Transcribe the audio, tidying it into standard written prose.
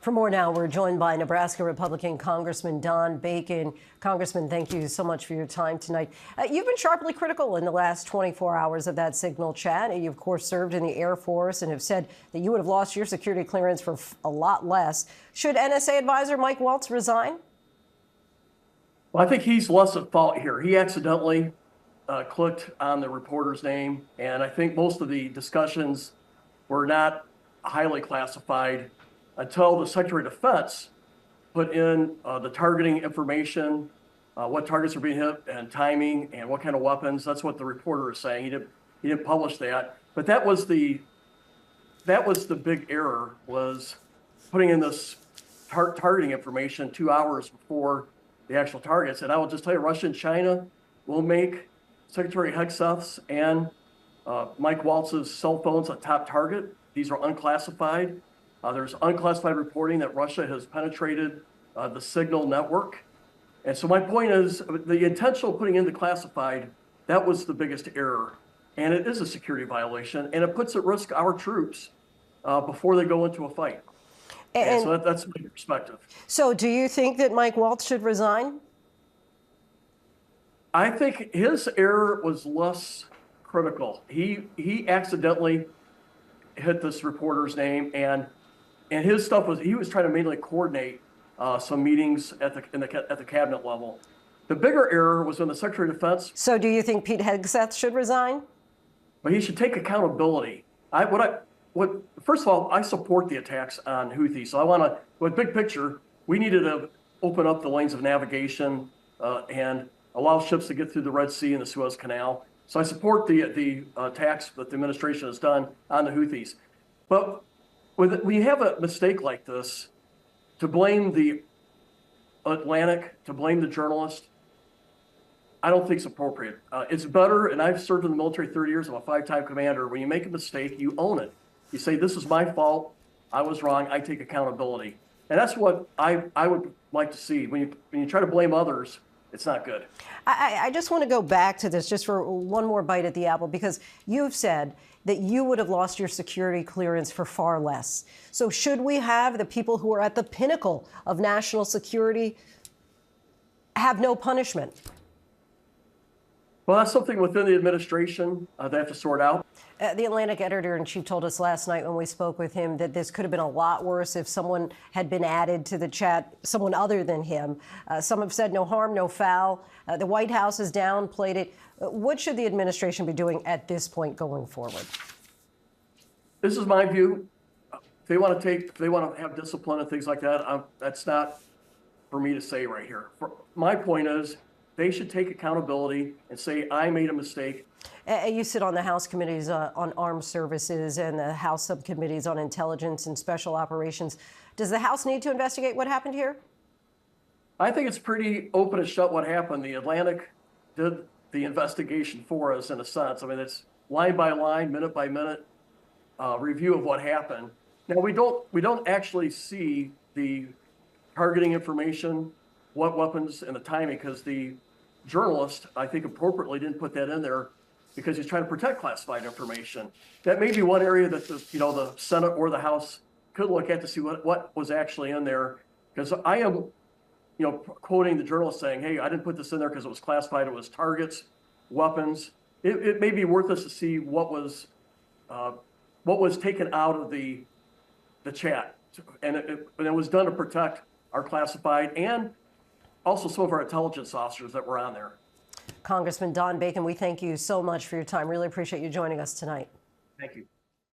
For more now, we're joined by Nebraska Republican Congressman Don Bacon. Congressman, thank you so much for your time tonight. You've been sharply critical in the last 24 hours of that Signal chat. You, of course, served in the Air Force and have said that you would have lost your security clearance for a lot less. Should NSA advisor Mike Waltz resign? Well, I think he's less at fault here. He accidentally clicked on the reporter's name, and I think most of the discussions were not highly classified until the Secretary of Defense put in the targeting information, what targets are being hit and timing and what kind of weapons. That's what the reporter is saying. He didn't publish that, but that was the big error, was putting in this targeting information 2 hours before the actual targets. And I will just tell you, Russia and China will make Secretary Hegseth's and Mike Waltz's cell phones a top target. These are unclassified. There's unclassified reporting that Russia has penetrated the Signal network. And so my point is, the intentional putting in the classified, that was the biggest error. And it is a security violation, and it puts at risk our troops before they go into a fight. And so that's my perspective. So do you think that Mike Waltz should resign? I think his error was less critical. He accidentally hit this reporter's name, and his stuff was, he was trying to mainly coordinate some meetings at the cabinet level. The bigger error was when the Secretary of Defense. So do you think Pete Hegseth should resign? But he should take accountability. First of all, I support the attacks on Houthis. So with big picture, we needed to open up the lanes of navigation and allow ships to get through the Red Sea and the Suez Canal. So I support the attacks that the administration has done on the Houthis. But when you have a mistake like this, to blame the Atlantic, to blame the journalist, I don't think it's appropriate. It's better, and I've served in the military 30 years. I'm a 5-time commander. When you make a mistake, you own it. You say, this is my fault. I was wrong. I take accountability. And that's what I would like to see. When you try to blame others, it's not good. I just want to go back to this just for one more bite at the apple, because you've said that you would have lost your security clearance for far less. So should we have the people who are at the pinnacle of national security have no punishment? Well, that's something within the administration they have to sort out. The Atlantic editor-in-chief told us last night when we spoke with him that this could have been a lot worse if someone had been added to the chat, someone other than him. Some have said no harm, no foul. The White House has downplayed it. What should the administration be doing at this point going forward? This is my view. If they want to have discipline and things like that, that's not for me to say right here. My point is, they should take accountability and say, I made a mistake. You sit on the House committees on armed services and the House subcommittees on intelligence and special operations. Does the House need to investigate what happened here? I think it's pretty open and shut what happened. The Atlantic did the investigation for us, in a sense. I mean, it's line by line, minute by minute review of what happened. Now, we don't actually see the targeting information, what weapons, and the timing, because the journalist, I think appropriately, didn't put that in there because he's trying to protect classified information. That may be one area that the Senate or the House could look at to see what was actually in there. Because I am, quoting the journalist saying, "Hey, I didn't put this in there because it was classified. It was targets, weapons." It may be worth us to see what was taken out of the chat, and it was done to protect our classified and also some of our intelligence officers that were on there. Congressman Don Bacon, we thank you so much for your time. Really appreciate you joining us tonight. Thank you.